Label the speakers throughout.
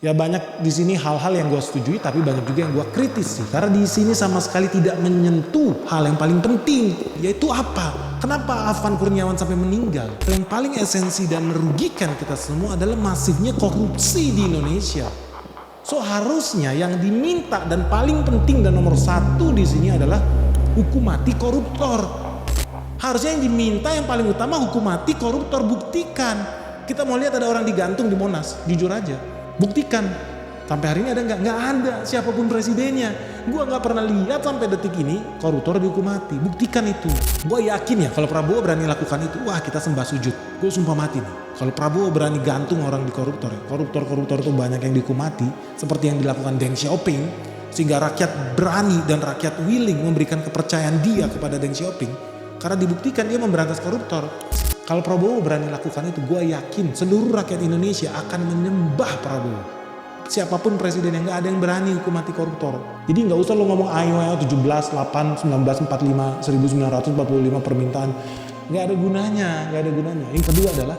Speaker 1: Ya banyak di sini hal-hal yang gue setujui, tapi banyak juga yang gue kritisi. Karena di sini sama sekali tidak menyentuh hal yang paling penting, yaitu apa? Kenapa Afan Kurniawan sampai meninggal? Yang paling esensi dan merugikan kita semua adalah masifnya korupsi di Indonesia. So harusnya yang diminta dan paling penting dan nomor satu di sini adalah hukum mati koruptor. Harusnya yang diminta yang paling utama hukum mati koruptor. Buktikan. Kita mau lihat ada orang digantung di Monas, jujur aja. Buktikan. Sampai hari ini ada nggak? Nggak ada. Siapapun presidennya. Gua nggak pernah lihat sampai detik ini koruptor dihukum mati. Buktikan itu. Gua yakin ya kalau Prabowo berani lakukan itu, wah kita sembah sujud. Gue sumpah mati nih. Kalau Prabowo berani gantung orang di koruptor ya. Koruptor-koruptor itu banyak yang dihukum mati. Seperti yang dilakukan Deng Xiaoping. Sehingga rakyat berani dan rakyat willing memberikan kepercayaan dia kepada Deng Xiaoping. Karena dibuktikan dia memberantas koruptor. Kalau Prabowo berani lakukan itu, gue yakin seluruh rakyat Indonesia akan menyembah Prabowo. Siapapun presiden yang gak ada yang berani hukum mati koruptor. Jadi gak usah lo ngomong ayo 17, 8, 1945, 1945 permintaan. Gak ada gunanya, gak ada gunanya. Yang kedua adalah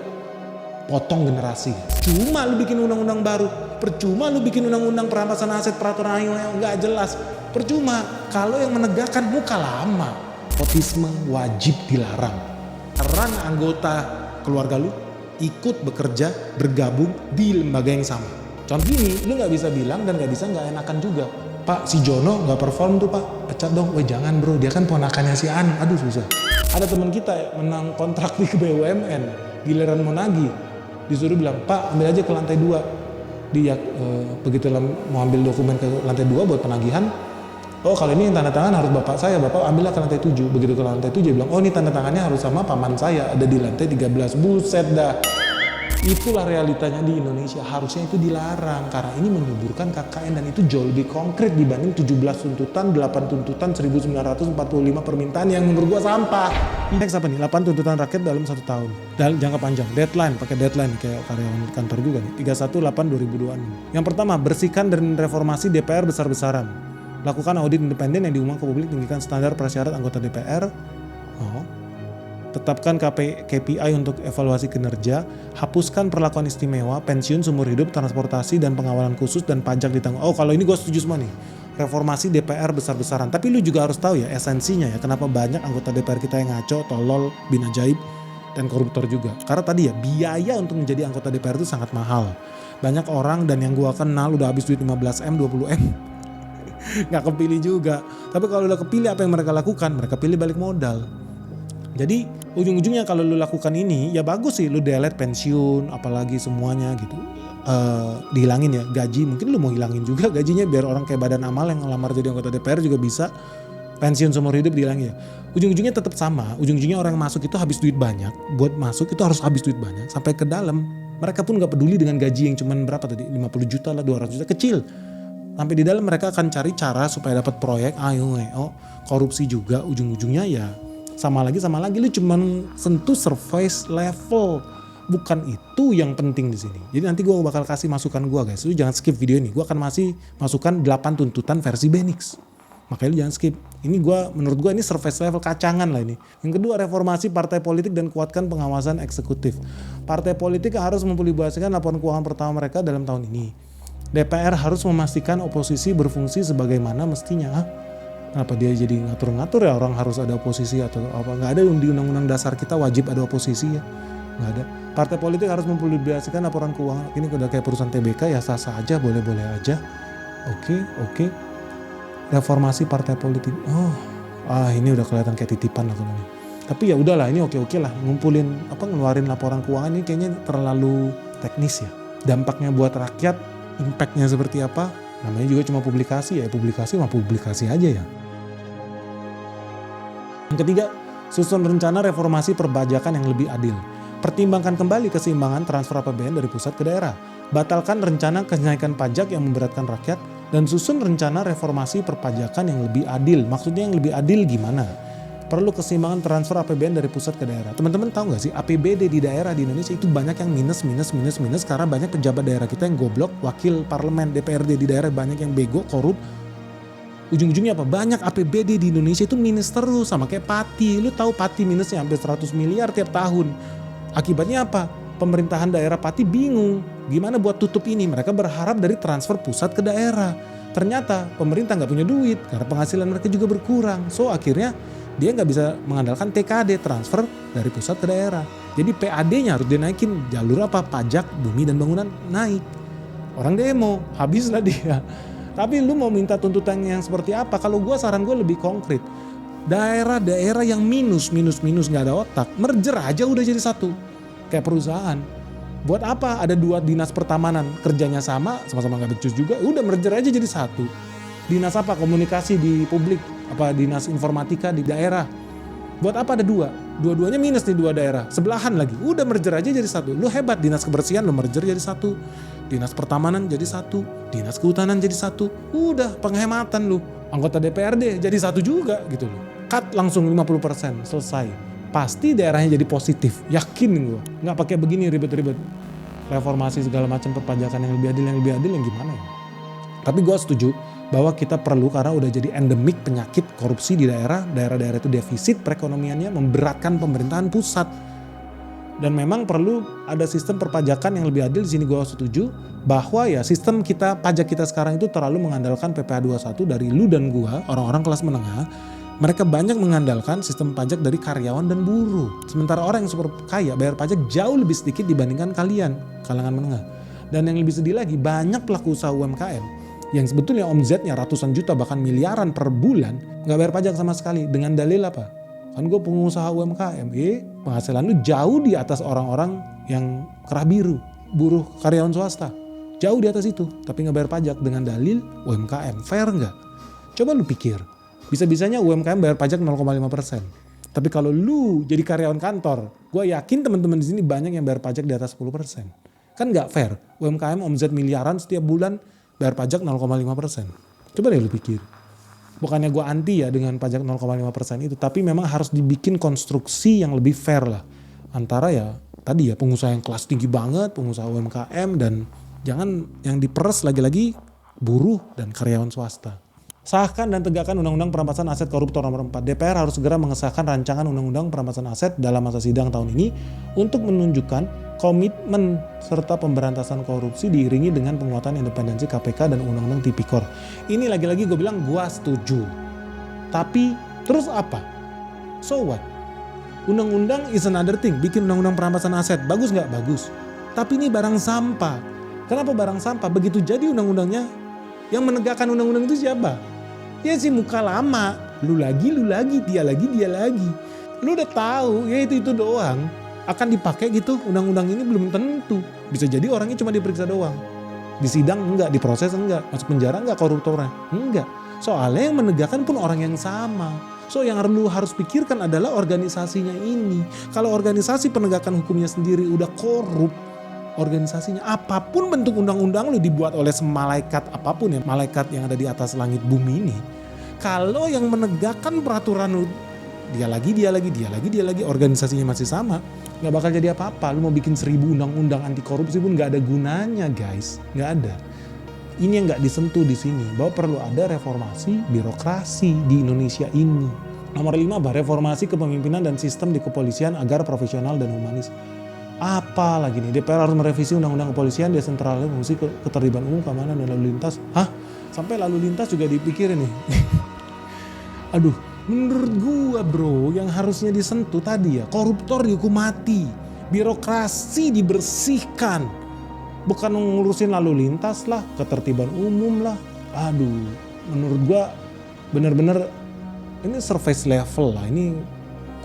Speaker 1: potong generasi. Cuma lu bikin undang-undang baru. Percuma lu bikin undang-undang perampasan aset, peraturan ayo gak jelas. Percuma. Kalau yang menegakkan muka lama. Nepotisme wajib dilarang. Peran anggota keluarga lu ikut bekerja, bergabung di lembaga yang sama. Contoh gini, lu gak bisa bilang dan gak bisa gak enakan juga. Pak, si Jono gak perform tuh pak, pecat dong. Weh jangan bro, dia kan ponakannya si Anu. Aduh susah. Ada teman kita menang kontrak di BUMN, giliran mau nagih, disuruh bilang, Pak ambil aja ke lantai 2. Dia begitu mau ambil dokumen ke lantai 2 buat penagihan, oh kalau ini tanda tangan harus bapak saya, bapak ambillah ke lantai 7. Begitu ke lantai 7 dia bilang, oh ini tanda tangannya harus sama paman saya, ada di lantai 13. Buset dah. Itulah realitanya di Indonesia. Harusnya itu dilarang karena ini menyuburkan KKN dan itu jauh lebih konkret dibanding 17 tuntutan, 8 tuntutan, 1945 permintaan yang menurut gua sampah. Next apa nih? 8 tuntutan rakyat dalam 1 tahun. Dalam jangka panjang, deadline, pakai deadline kayak karyawan kantor juga nih. 31/8/2026. Yang pertama, bersihkan dan reformasi DPR besar-besaran. Lakukan audit independen yang diumumkan ke publik, tinggikan standar prasyarat anggota DPR. Tetapkan KPI untuk evaluasi kinerja, hapuskan perlakuan istimewa, pensiun seumur hidup, transportasi dan pengawalan khusus dan pajak ditanggung. Oh kalau ini gue setuju semua nih, reformasi DPR besar-besaran. Tapi lu juga harus tahu ya esensinya ya, kenapa banyak anggota DPR kita yang ngaco, tolol, bin ajaib, dan koruptor juga. Karena tadi ya biaya untuk menjadi anggota DPR itu sangat mahal. Banyak orang dan yang gue kenal udah habis duit 15M, 20M. Gak kepilih juga. Tapi kalau udah kepilih apa yang mereka lakukan? Mereka pilih balik modal. Jadi ujung-ujungnya kalau lu lakukan ini ya bagus sih, lu delete pensiun apalagi semuanya gitu, dihilangin ya gaji, mungkin lu mau hilangin juga gajinya biar orang kayak Badan Amal yang ngelamar jadi anggota DPR juga bisa pensiun seumur hidup dihilangin ya. Ujung-ujungnya tetap sama, ujung-ujungnya orang yang masuk itu habis duit banyak, buat masuk itu harus habis duit banyak sampai ke dalam. Mereka pun gak peduli dengan gaji yang cuman berapa tadi, 50 juta lah, 200 juta, kecil. Sampai di dalam mereka akan cari cara supaya dapat proyek, korupsi juga, ujung-ujungnya ya sama lagi lu cuman sentuh surface level, bukan itu yang penting di sini. Jadi nanti gue bakal kasih masukan gue guys, lu jangan skip video ini. Gue akan masih masukan 8 tuntutan versi Benix, makanya lu jangan skip. Ini menurut gue ini surface level, kacangan lah ini. Yang kedua, reformasi partai politik dan kuatkan pengawasan eksekutif. Partai politik harus mempublikasikan laporan keuangan pertama mereka dalam tahun ini. DPR harus memastikan oposisi berfungsi sebagaimana mestinya. Kenapa dia jadi ngatur-ngatur ya orang harus ada oposisi atau apa? Nggak ada di undang-undang dasar kita wajib ada oposisi ya, nggak ada. Partai politik harus mempublikasikan laporan keuangan. Ini udah kayak perusahaan TBK ya, sah-sah aja, boleh-boleh aja. Oke. Reformasi partai politik. Ini udah kelihatan kayak titipan lah kalau ini. Tapi ya udahlah, ini oke lah. Ngeluarin laporan keuangan ini kayaknya terlalu teknis ya. Dampaknya buat rakyat, impactnya seperti apa? Namanya juga cuma publikasi ya, publikasi aja ya. Yang ketiga, susun rencana reformasi perpajakan yang lebih adil. Pertimbangkan kembali keseimbangan transfer APBN dari pusat ke daerah. Batalkan rencana kenaikan pajak yang memberatkan rakyat dan susun rencana reformasi perpajakan yang lebih adil. Maksudnya yang lebih adil gimana? Perlu keseimbangan transfer APBN dari pusat ke daerah. Teman-teman tahu gak sih APBD di daerah di Indonesia itu banyak yang minus karena banyak pejabat daerah kita yang goblok, wakil parlemen DPRD di daerah banyak yang bego, korup. Ujung-ujungnya apa? Banyak APBD di Indonesia itu minus terus, sama kayak Pati. Lu tahu Pati minusnya hampir 100 miliar tiap tahun. Akibatnya apa? pemerintahan daerah Pati bingung gimana buat tutup ini. Mereka berharap dari transfer pusat ke daerah. Ternyata pemerintah nggak punya duit karena penghasilan mereka juga berkurang. So akhirnya dia nggak bisa mengandalkan TKD, transfer dari pusat ke daerah. Jadi PAD-nya harus dinaikin. Jalur apa? Pajak, bumi dan bangunan naik. Orang demo, habislah dia. Tapi lu mau minta tuntutan yang seperti apa? Kalau gue saran gue lebih konkret. Daerah-daerah yang minus nggak ada otak, merger aja udah jadi satu. Kayak perusahaan. Buat apa ada 2 dinas pertamanan, kerjanya sama-sama gak becus juga, udah merger aja jadi satu. Dinas apa? Komunikasi di publik, apa dinas informatika di daerah. Buat apa ada 2? Dua-duanya minus nih 2 daerah, sebelahan lagi, udah merger aja jadi satu. Lu hebat, dinas kebersihan lu merger jadi satu, dinas pertamanan jadi satu, dinas kehutanan jadi satu, udah penghematan lu. Anggota DPRD jadi satu juga gitu loh. Cut langsung 50%, selesai. Pasti daerahnya jadi positif, yakin gue. Nggak pakai begini ribet-ribet. Reformasi segala macam perpajakan yang lebih adil yang gimana ya. Tapi gue setuju bahwa kita perlu, karena udah jadi endemik penyakit korupsi di daerah-daerah itu defisit perekonomiannya memberatkan pemerintahan pusat. Dan memang perlu ada sistem perpajakan yang lebih adil. Di sini gue setuju bahwa ya sistem pajak kita sekarang itu terlalu mengandalkan PPh 21 dari lu dan gue, orang-orang kelas menengah. Mereka banyak mengandalkan sistem pajak dari karyawan dan buruh. Sementara orang yang super kaya bayar pajak jauh lebih sedikit dibandingkan kalian, kalangan menengah. Dan yang lebih sedih lagi, banyak pelaku usaha UMKM yang sebetulnya omzetnya ratusan juta bahkan miliaran per bulan nggak bayar pajak sama sekali. Dengan dalil apa? Kan gue pengusaha UMKM, penghasilan lu jauh di atas orang-orang yang kerah biru, buruh karyawan swasta. Jauh di atas itu, tapi nggak bayar pajak dengan dalil UMKM. Fair nggak? Coba lu pikir. Bisa-bisanya UMKM bayar pajak 0,5%. Tapi kalau lu jadi karyawan kantor, gue yakin teman-teman di sini banyak yang bayar pajak di atas 10%. Kan nggak fair. UMKM omzet miliaran setiap bulan bayar pajak 0,5%. Coba deh lu pikir. Bukannya gue anti ya dengan pajak 0,5% itu, tapi memang harus dibikin konstruksi yang lebih fair lah. Antara ya tadi ya pengusaha yang kelas tinggi banget, pengusaha UMKM, dan jangan yang diperes lagi-lagi buruh dan karyawan swasta. Sahkan dan tegakkan Undang-Undang Perampasan Aset Koruptor Nomor 4. DPR harus segera mengesahkan rancangan Undang-Undang Perampasan Aset dalam masa sidang tahun ini untuk menunjukkan komitmen serta pemberantasan korupsi diiringi dengan penguatan independensi KPK dan Undang-Undang Tipikor. Ini lagi-lagi gue bilang gue setuju. Tapi terus apa? So what? Undang-undang is another thing. Bikin Undang-Undang Perampasan Aset. Bagus nggak? Bagus. Tapi ini barang sampah. Kenapa barang sampah? Begitu jadi undang-undangnya, yang menegakkan undang-undang itu siapa? Ya si muka lama, lu lagi, dia lagi. Lu udah tahu, ya itu doang. Akan dipakai gitu, undang-undang ini belum tentu. Bisa jadi orangnya cuma diperiksa doang. Di sidang enggak, diproses enggak, masuk penjara enggak koruptornya? Enggak. Soalnya yang menegakkan pun orang yang sama. So yang lu harus pikirkan adalah organisasinya ini. Kalau organisasi penegakan hukumnya sendiri udah korup, organisasinya apapun bentuk undang-undang lu dibuat oleh semalaikat apapun ya, malaikat yang ada di atas langit bumi ini, kalau yang menegakkan peraturan lu dia lagi organisasinya masih sama, nggak bakal jadi apa-apa. Lu mau bikin 1000 undang-undang anti korupsi pun nggak ada gunanya guys, nggak ada. Ini yang nggak disentuh di sini, bahwa perlu ada reformasi birokrasi di Indonesia ini. Nomor 5, reformasi kepemimpinan dan sistem di kepolisian agar profesional dan humanis. Apa lagi nih? DPR harus merevisi undang-undang kepolisian, desentralisasi fungsi keterlibatan umum, keamanan dan lalu lintas. Sampai lalu lintas juga dipikirin nih. Aduh, menurut gua bro, yang harusnya disentuh tadi ya, koruptor dihukum mati, birokrasi dibersihkan, bukan ngurusin lalu lintas lah, ketertiban umum lah. Aduh, menurut gua bener-bener ini surface level lah, ini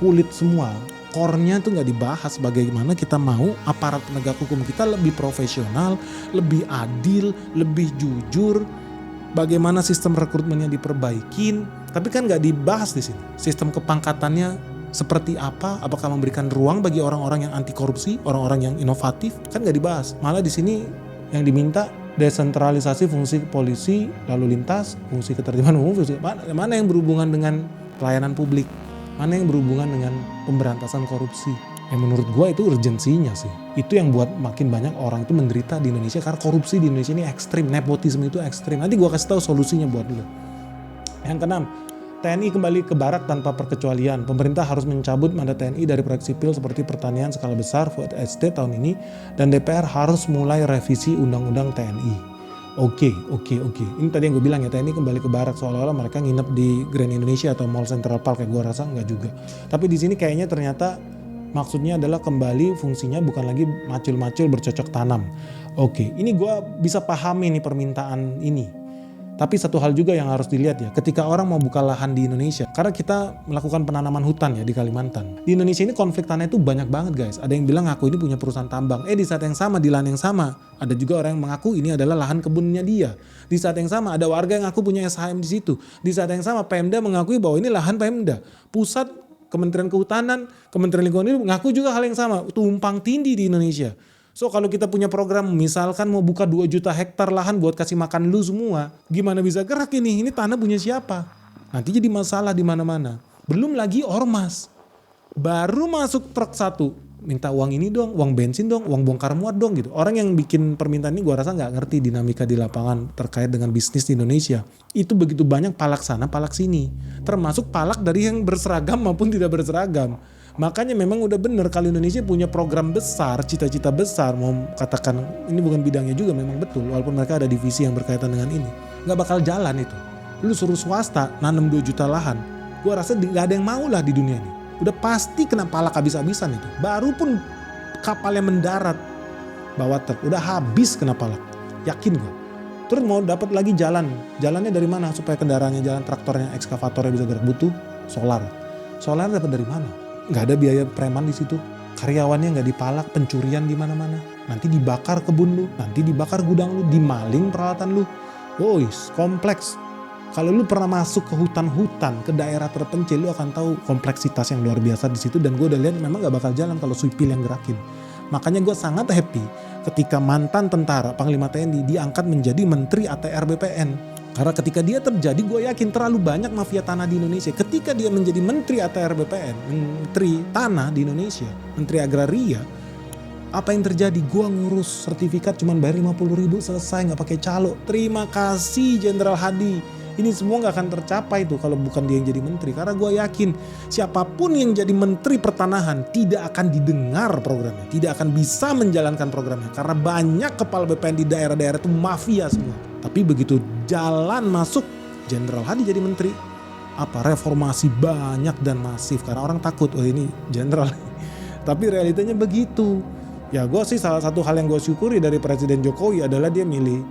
Speaker 1: kulit semua. Core-nya tuh nggak dibahas bagaimana kita mau aparat penegak hukum kita lebih profesional, lebih adil, lebih jujur, bagaimana sistem rekrutmennya diperbaikin, tapi kan nggak dibahas di sini. Sistem kepangkatannya seperti apa? Apakah memberikan ruang bagi orang-orang yang anti korupsi, orang-orang yang inovatif? Kan nggak dibahas. Malah di sini yang diminta desentralisasi fungsi polisi, lalu lintas, fungsi ketertiban umum, mana yang berhubungan dengan pelayanan publik? Mana yang berhubungan dengan pemberantasan korupsi? Yang menurut gue itu urgensinya sih. Itu yang buat makin banyak orang itu menderita di Indonesia karena korupsi di Indonesia ini ekstrim, nepotisme itu ekstrim. Nanti gue kasih tahu solusinya buat lo. Yang keenam, TNI kembali ke barak tanpa perkecualian. Pemerintah harus mencabut mandat TNI dari proyek sipil seperti pertanian skala besar, food estate tahun ini, dan DPR harus mulai revisi undang-undang TNI. Oke. Ini tadi yang gue bilang ya, TNI kembali ke barak seolah-olah mereka nginep di Grand Indonesia atau Mall Central Park, kayak gue rasa enggak juga. Tapi di sini kayaknya ternyata maksudnya adalah kembali fungsinya bukan lagi macul-macul bercocok tanam. Oke, ini gue bisa pahami nih permintaan ini. Tapi satu hal juga yang harus dilihat ya, ketika orang mau buka lahan di Indonesia, karena kita melakukan penanaman hutan ya di Kalimantan. Di Indonesia ini konflik tanah itu banyak banget guys. Ada yang bilang aku ini punya perusahaan tambang. Di saat yang sama, di lahan yang sama, ada juga orang yang mengaku ini adalah lahan kebunnya dia. Di saat yang sama, ada warga yang ngaku punya SHM di situ. Di saat yang sama, Pemda mengakui bahwa ini lahan Pemda. Pusat, Kementerian Kehutanan, Kementerian Lingkungan Hidup mengaku juga hal yang sama. Tumpang tindih di Indonesia. So kalau kita punya program misalkan mau buka 2 juta hektar lahan buat kasih makan lu semua, gimana bisa gerak ini? Ini tanah punya siapa? Nanti jadi masalah di mana-mana. Belum lagi ormas. Baru masuk truk 1, minta uang ini dong, uang bensin dong, uang bongkar muat dong gitu. Orang yang bikin permintaan ini gua rasa nggak ngerti dinamika di lapangan terkait dengan bisnis di Indonesia. Itu begitu banyak palak sana, palak sini. Termasuk palak dari yang berseragam maupun tidak berseragam. Makanya memang udah bener kalau Indonesia punya program besar, cita-cita besar, mau katakan ini bukan bidangnya juga memang betul, walaupun mereka ada divisi yang berkaitan dengan ini. Gak bakal jalan itu. Lu suruh swasta nanam 2 juta lahan, gua rasa gak ada yang mau lah di dunia ini. Udah pasti kena palak habis-habisan itu. Baru pun kapalnya mendarat bawa truk, udah habis kena palak. Yakin gua. Terus mau dapat lagi jalan. Jalannya dari mana supaya kendaraannya jalan, traktornya, ekskavatornya bisa gerak? Butuh solar. Solar dapat dari mana? Nggak ada biaya preman di situ, karyawannya nggak dipalak, pencurian di mana-mana. Nanti dibakar kebun lu, nanti dibakar gudang lu, dimaling peralatan lu. Wois, kompleks. Kalau lu pernah masuk ke hutan-hutan, ke daerah terpencil, lu akan tahu kompleksitas yang luar biasa di situ. Dan gue udah lihat memang nggak bakal jalan kalau sipil yang gerakin. Makanya gue sangat happy ketika mantan tentara Panglima TNI diangkat menjadi Menteri ATR BPN. Karena ketika dia terjadi, gue yakin terlalu banyak mafia tanah di Indonesia. Ketika dia menjadi Menteri ATR BPN, Menteri Tanah di Indonesia, Menteri Agraria, apa yang terjadi? Gue ngurus sertifikat cuman bayar 50.000 selesai, nggak pakai calo. Terima kasih Jenderal Hadi. Ini semua nggak akan tercapai tuh kalau bukan dia yang jadi menteri. Karena gue yakin siapapun yang jadi Menteri Pertanahan tidak akan didengar programnya, tidak akan bisa menjalankan programnya. Karena banyak kepala BPN di daerah-daerah itu mafia semua. Tapi begitu jalan masuk Jenderal Hadi jadi menteri, apa reformasi banyak dan masif karena orang takut, oh ini jenderal. Tapi realitanya begitu. Ya gue sih salah satu hal yang gue syukuri dari Presiden Jokowi adalah dia milih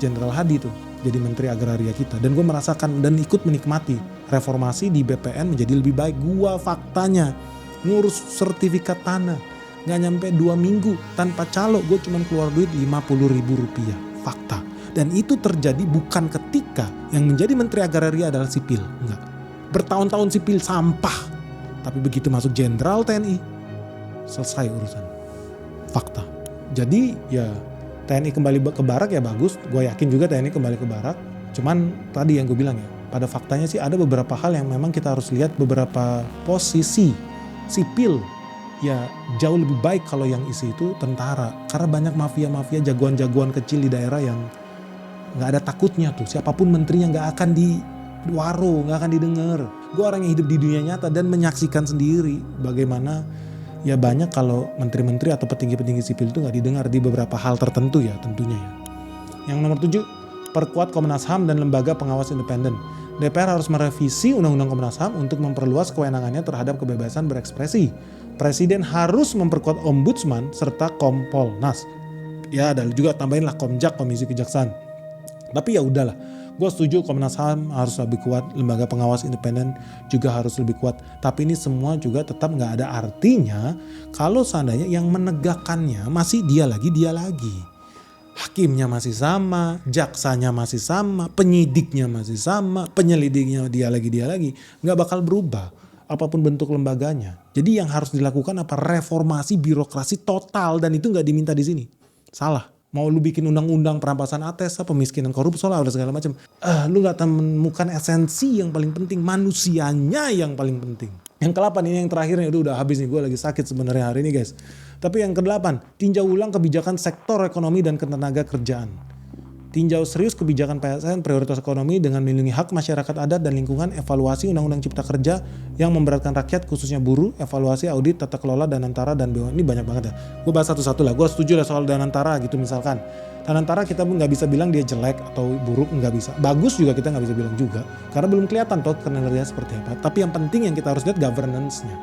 Speaker 1: Jenderal Hadi tuh jadi Menteri Agraria kita. Dan gue merasakan dan ikut menikmati reformasi di BPN menjadi lebih baik. Gue faktanya ngurus sertifikat tanah gak nyampe 2 minggu tanpa calo, gue cuma keluar duit 50.000 rupiah. Fakta. Dan itu terjadi bukan ketika yang menjadi Menteri Agraria adalah sipil. Enggak. Bertahun-tahun sipil sampah. Tapi begitu masuk Jenderal TNI, selesai urusan. Fakta. Jadi ya TNI kembali ke barak ya bagus. Gue yakin juga TNI kembali ke barak. Cuman tadi yang gue bilang ya, pada faktanya sih ada beberapa hal yang memang kita harus lihat, beberapa posisi sipil ya jauh lebih baik kalau yang isi itu tentara. Karena banyak mafia-mafia jagoan-jagoan kecil di daerah yang nggak ada takutnya tuh. Siapapun menterinya nggak akan diwaro, nggak akan didengar. Gue orang yang hidup di dunia nyata dan menyaksikan sendiri bagaimana ya banyak kalau menteri-menteri atau petinggi-petinggi sipil itu nggak didengar di beberapa hal tertentu ya tentunya ya. Yang nomor 7, perkuat Komnas HAM dan lembaga pengawas independen. DPR harus merevisi Undang-Undang Komnas HAM untuk memperluas kewenangannya terhadap kebebasan berekspresi. Presiden harus memperkuat Ombudsman serta Kompolnas. Ya ada juga tambahinlah Komjak, Komisi Kejaksaan. Tapi ya udahlah, gue setuju Komnas HAM harus lebih kuat, lembaga pengawas independen juga harus lebih kuat. Tapi ini semua juga tetap gak ada artinya kalau seandainya yang menegakkannya masih dia lagi. Hakimnya masih sama, jaksanya masih sama, penyidiknya masih sama, penyelidiknya dia lagi. Gak bakal berubah apapun bentuk lembaganya. Jadi yang harus dilakukan apa? Reformasi birokrasi total, dan itu gak diminta di sini. Salah. Mau lu bikin undang-undang perampasan aset, pemiskinan, korupsi, lah segala macam. Lu gak temukan esensi yang paling penting, manusianya yang paling penting. Yang ke-8 ini yang terakhir nih, udah habis nih, gue lagi sakit sebenarnya hari ini guys. Tapi yang ke-8, tinjau ulang kebijakan sektor ekonomi dan ketenaga kerjaan. Tinjau serius kebijakan PSN, prioritas ekonomi dengan melindungi hak masyarakat adat dan lingkungan, evaluasi Undang-Undang Cipta Kerja yang memberatkan rakyat khususnya buruh, evaluasi audit tata kelola Danantara dan BUMN. Ini banyak banget ya. Gue bahas satu-satu lah. Gue setuju lah soal Danantara gitu misalkan. Danantara kita nggak bisa bilang dia jelek atau buruk, nggak bisa. Bagus juga kita nggak bisa bilang juga. Karena belum kelihatan toh kinerjanya seperti apa. Tapi yang penting yang kita harus lihat governance-nya.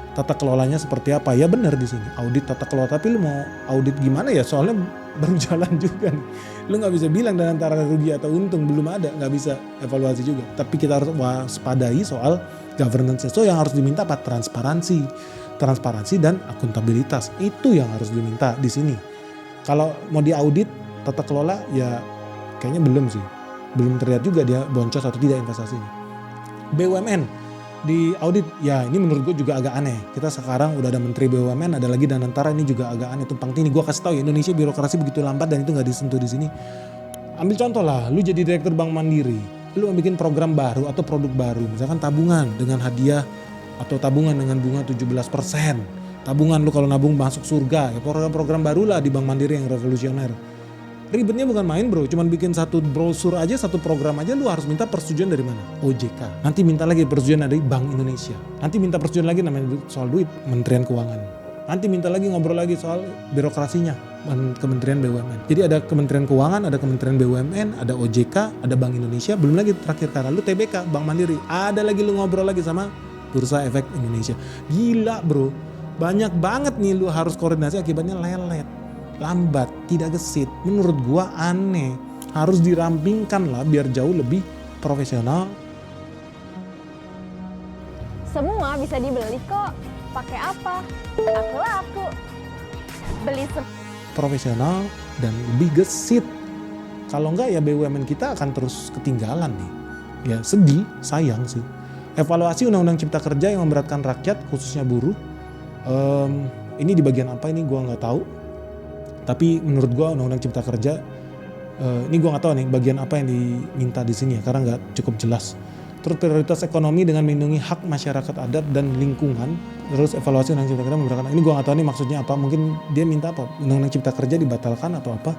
Speaker 1: Tata kelolanya seperti apa, ya benar di sini audit tata kelola, tapi lu mau audit gimana ya, soalnya baru jalan juga nih. Lu nggak bisa bilang dan antara rugi atau untung, belum ada, nggak bisa evaluasi juga. Tapi kita harus waspadai soal governance. So yang harus diminta apa? Transparansi dan akuntabilitas, itu yang harus diminta di sini. Kalau mau diaudit tata kelola ya kayaknya belum terlihat juga dia boncos atau tidak investasinya. BUMN di audit, ya ini menurut gue juga agak aneh. Kita sekarang udah ada menteri BUMN, ada lagi Danantara, ini juga agak aneh, tumpang tindih. Gue kasih tahu ya, Indonesia birokrasi begitu lambat dan itu nggak disentuh di sini. Ambil contoh lah, lu jadi direktur Bank Mandiri, lu mau bikin program baru atau produk baru, misalkan tabungan dengan hadiah atau tabungan dengan bunga 17%. Tabungan lu kalau nabung masuk surga, ya program-program baru lah di Bank Mandiri yang revolusioner. Ribetnya bukan main bro, cuman bikin satu brosur aja, satu program aja lu harus minta persetujuan dari mana? OJK. Nanti minta lagi persetujuan dari Bank Indonesia. Nanti minta persetujuan lagi namanya soal duit, Kementerian Keuangan. Nanti minta lagi ngobrol lagi soal birokrasinya, Kementerian BUMN. Jadi ada Kementerian Keuangan, ada Kementerian BUMN, ada OJK, ada Bank Indonesia, belum lagi terakhir karena lu TBK, Bank Mandiri. Ada lagi lu ngobrol lagi sama Bursa Efek Indonesia. Gila bro, banyak banget nih lu harus koordinasi, akibatnya lelet. Lambat, tidak gesit. Menurut gua aneh. Harus dirampingkan lah biar jauh lebih profesional.
Speaker 2: Semua bisa dibeli kok. Pakai apa? Aku laku. Beli
Speaker 1: Profesional dan lebih gesit. Kalau enggak ya BUMN kita akan terus ketinggalan nih. Ya sedih, sayang sih. Evaluasi Undang-Undang Cipta Kerja yang memberatkan rakyat khususnya buruh. Ini di bagian apa ini gua nggak tahu. Tapi menurut gue Undang-Undang Cipta Kerja, ini gue nggak tahu nih bagian apa yang diminta di sini ya, karena nggak cukup jelas. Terus prioritas ekonomi dengan melindungi hak masyarakat adat dan lingkungan. Terus evaluasi Undang-Undang Cipta Kerja memberatkan. Ini gue nggak tahu nih maksudnya apa. Mungkin dia minta apa? Undang-Undang Cipta Kerja dibatalkan atau apa?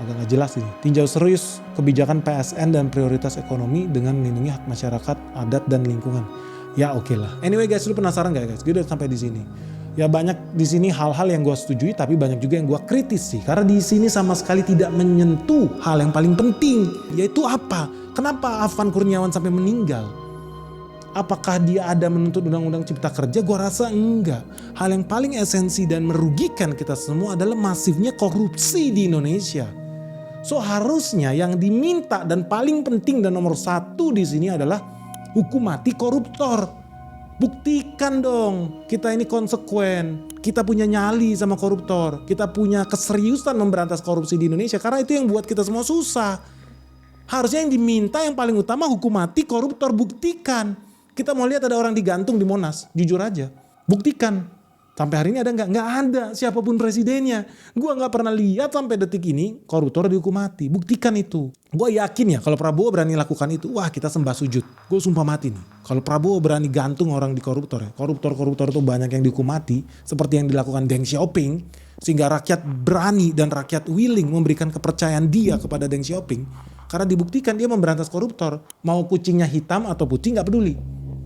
Speaker 1: Agak nggak jelas ini. Tinjau serius kebijakan PSN dan prioritas ekonomi dengan melindungi hak masyarakat adat dan lingkungan. Ya oke lah. Anyway guys, lu penasaran nggak guys? Gue udah sampai di sini. Ya banyak di sini hal-hal yang gue setujui, tapi banyak juga yang gue kritisi karena di sini sama sekali tidak menyentuh hal yang paling penting, yaitu apa? Kenapa Afan Kurniawan sampai meninggal? Apakah dia ada menuntut Undang-Undang Cipta Kerja? Gue rasa enggak. Hal yang paling esensi dan merugikan kita semua adalah masifnya korupsi di Indonesia. So harusnya yang diminta dan paling penting dan nomor satu di sini adalah hukum mati koruptor. Buktikan dong, kita ini konsekuen, kita punya nyali sama koruptor, kita punya keseriusan memberantas korupsi di Indonesia, karena itu yang buat kita semua susah. Harusnya yang diminta yang paling utama hukum mati koruptor, buktikan. Kita mau lihat ada orang digantung di Monas, jujur aja, buktikan. Sampai hari ini ada nggak? Nggak ada, siapapun presidennya. Gua nggak pernah lihat sampai detik ini koruptor dihukum mati. Buktikan itu. Gue yakin ya kalau Prabowo berani lakukan itu, wah kita sembah sujud. Gue sumpah mati nih. Kalau Prabowo berani gantung orang di koruptor ya. Koruptor itu banyak yang dihukum mati. Seperti yang dilakukan Deng Xiaoping. Sehingga rakyat berani dan rakyat willing memberikan kepercayaan dia kepada Deng Xiaoping. Karena dibuktikan dia memberantas koruptor. Mau kucingnya hitam atau putih nggak peduli.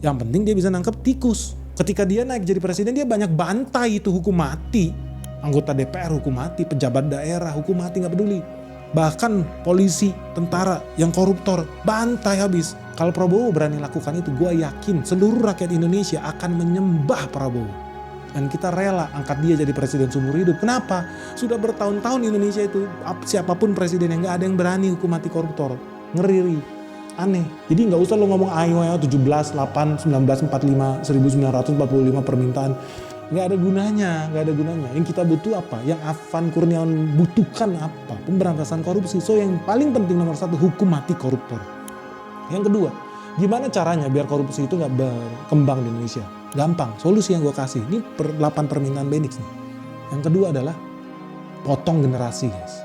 Speaker 1: Yang penting dia bisa nangkep tikus. Ketika dia naik jadi presiden dia banyak bantai itu hukum mati. Anggota DPR hukum mati, pejabat daerah hukum mati nggak peduli. Bahkan polisi, tentara yang koruptor bantai habis. Kalau Prabowo berani lakukan itu, gue yakin seluruh rakyat Indonesia akan menyembah Prabowo. Dan kita rela angkat dia jadi presiden seumur hidup. Kenapa? Sudah bertahun-tahun Indonesia itu siapapun presiden yang nggak ada yang berani hukum mati koruptor. Ngeri. Aneh. Jadi nggak usah lo ngomong ayo 17, 8, 1945, 1945 permintaan. Nggak ada gunanya. Yang kita butuh apa? Yang Afan Kurniawan butuhkan apa? Pemberantasan korupsi. So yang paling penting nomor satu, hukum mati koruptor. Yang kedua, gimana caranya biar korupsi itu nggak berkembang di Indonesia? Gampang, solusi yang gue kasih. Ini 8 permintaan Benix nih. Yang kedua adalah potong generasi guys.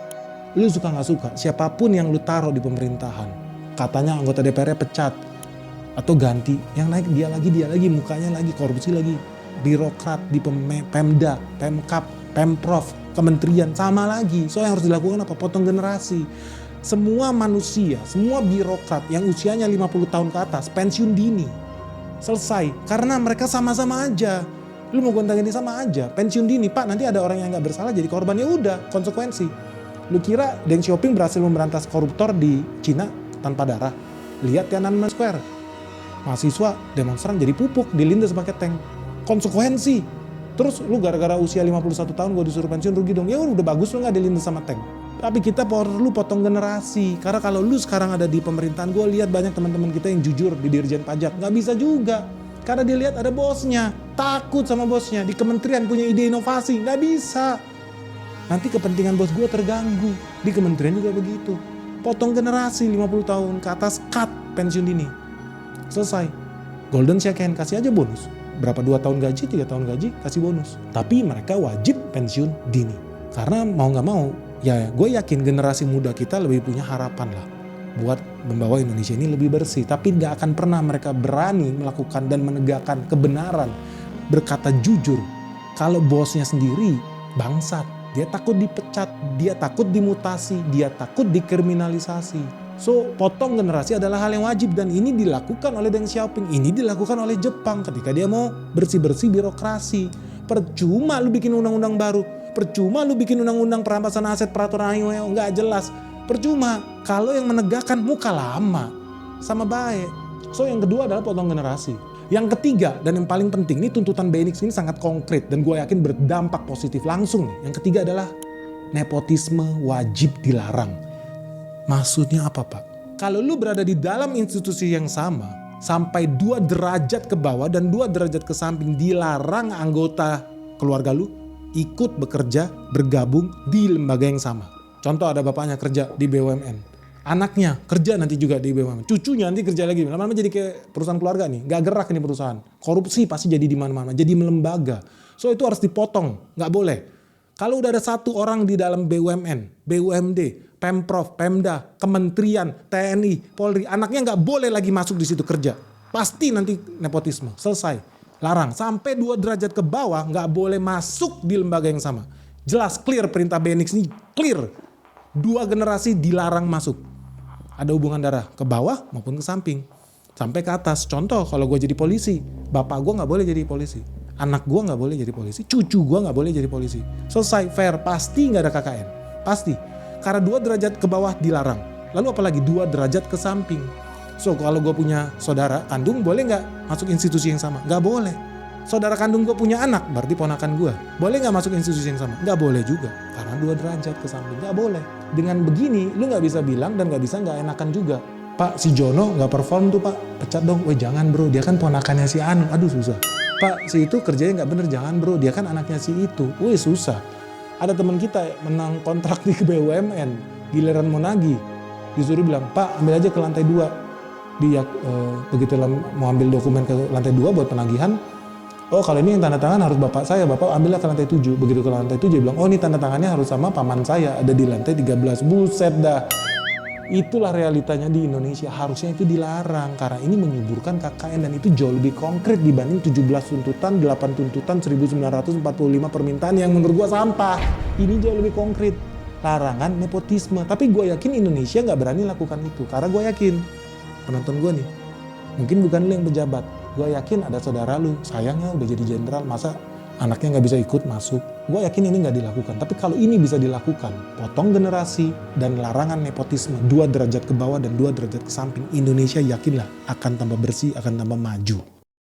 Speaker 1: Lu suka nggak suka, siapapun yang lu taruh di pemerintahan, katanya anggota DPR-nya pecat atau ganti, yang naik dia lagi, mukanya lagi korupsi lagi. Birokrat di Pemda, Pemkap, Pemprov, kementerian sama lagi. So yang harus dilakukan apa? Potong generasi. Semua manusia, semua birokrat yang usianya 50 tahun ke atas pensiun dini. Selesai, karena mereka sama-sama aja. Lu mau gonta-ganti sama aja, pensiun dini. Pak, nanti ada orang yang gak bersalah jadi korban, ya udah, konsekuensi. Lu kira Deng Xiaoping berhasil memberantas koruptor di Cina tanpa darah? Lihat Tiananmen Square. Mahasiswa, demonstran jadi pupuk, dilindas pakai tank. Konsekuensi. Terus lu gara-gara usia 51 tahun gue disuruh pensiun, rugi dong. Ya udah bagus lu gak dilindas sama tank. Tapi kita perlu potong generasi. Karena kalau lu sekarang ada di pemerintahan, gue lihat banyak teman-teman kita yang jujur di Dirjen Pajak. Gak bisa juga. Karena dia lihat ada bosnya. Takut sama bosnya. Di kementerian punya ide inovasi. Gak bisa. Nanti kepentingan bos gue terganggu. Di kementerian juga begitu. Potong generasi 50 tahun ke atas, cut pensiun dini. Selesai. Golden share hand, kasih aja bonus. Berapa 2 tahun gaji, 3 tahun gaji, kasih bonus. Tapi mereka wajib pensiun dini. Karena mau gak mau, ya gue yakin generasi muda kita lebih punya harapan lah buat membawa Indonesia ini lebih bersih. Tapi gak akan pernah mereka berani melakukan dan menegakkan kebenaran, berkata jujur. Kalau bosnya sendiri bangsat, dia takut dipecat, dia takut dimutasi, dia takut dikriminalisasi. So, potong generasi adalah hal yang wajib dan ini dilakukan oleh Deng Xiaoping, ini dilakukan oleh Jepang ketika dia mau bersih-bersih birokrasi. Percuma lu bikin undang-undang baru. Percuma lu bikin undang-undang perampasan aset peraturan yang nggak jelas. Percuma kalau yang menegakkan muka lama sama baik. So yang kedua adalah potong generasi. Yang ketiga dan yang paling penting, ini tuntutan BNX ini sangat konkret dan gue yakin berdampak positif langsung nih. Yang ketiga adalah nepotisme wajib dilarang. Maksudnya apa Pak? Kalau lu berada di dalam institusi yang sama sampai 2 derajat ke bawah dan 2 derajat ke samping dilarang anggota keluarga lu ikut bekerja, bergabung di lembaga yang sama. Contoh ada bapaknya kerja di BUMN. Anaknya kerja nanti juga di BUMN. Cucunya nanti kerja lagi. Lama-lama jadi kayak perusahaan keluarga nih. Gak gerak ini perusahaan. Korupsi pasti jadi di mana-mana. Jadi melembaga. So itu harus dipotong. Gak boleh. Kalau udah ada 1 orang di dalam BUMN, BUMD, Pemprov, Pemda, Kementerian, TNI, Polri. Anaknya gak boleh lagi masuk di situ kerja. Pasti nanti nepotisme. Selesai. Larang. Sampai 2 derajat ke bawah gak boleh masuk di lembaga yang sama. Jelas, clear perintah BNX ini. Clear. 2 generasi dilarang masuk. Ada hubungan darah ke bawah maupun ke samping. Sampai ke atas. Contoh kalau gue jadi polisi. Bapak gue gak boleh jadi polisi. Anak gue gak boleh jadi polisi. Cucu gue gak boleh jadi polisi. Selesai, fair. Pasti gak ada KKN. Pasti. Karena 2 derajat ke bawah dilarang. Lalu apalagi 2 derajat ke samping. So kalau gue punya saudara kandung boleh gak masuk institusi yang sama? Gak boleh. Saudara kandung gue punya anak berarti ponakan gue. Boleh gak masuk institusi yang sama? Gak boleh juga. Karena 2 derajat ke samping. Gak boleh. Dengan begini lu gak bisa bilang dan gak bisa gak enakan juga. Pak si Jono gak perform tuh Pak. Pecat dong. Weh jangan bro. Dia kan ponakannya si Anu. Aduh susah. Pak si itu kerjanya gak bener. Jangan bro. Dia kan anaknya si itu. Weh susah. Ada teman kita menang kontrak di BUMN, giliran mau nagih, disuruh bilang, Pak ambil aja ke lantai 2. Dia begitu mau ambil dokumen ke lantai 2 buat penagihan, oh kalau ini yang tanda tangan harus bapak saya, bapak ambillah ke lantai 7. Begitu ke lantai 7 dia bilang, oh ini tanda tangannya harus sama paman saya, ada di lantai 13. Buset dah. Itulah realitanya di Indonesia, harusnya itu dilarang karena ini menyuburkan KKN dan itu jauh lebih konkret dibanding 17 tuntutan, 8 tuntutan, 1945 permintaan yang menurut gua sampah. Ini jauh lebih konkret, larangan nepotisme. Tapi gua yakin Indonesia gak berani lakukan itu karena gua yakin, penonton gua nih, mungkin bukan lu yang pejabat, gua yakin ada saudara lu, sayangnya udah jadi jenderal, masa anaknya gak bisa ikut masuk. Gue yakin ini gak dilakukan. Tapi kalau ini bisa dilakukan, potong generasi dan larangan nepotisme 2 derajat ke bawah dan 2 derajat ke samping, Indonesia yakinlah akan tambah bersih, akan tambah maju.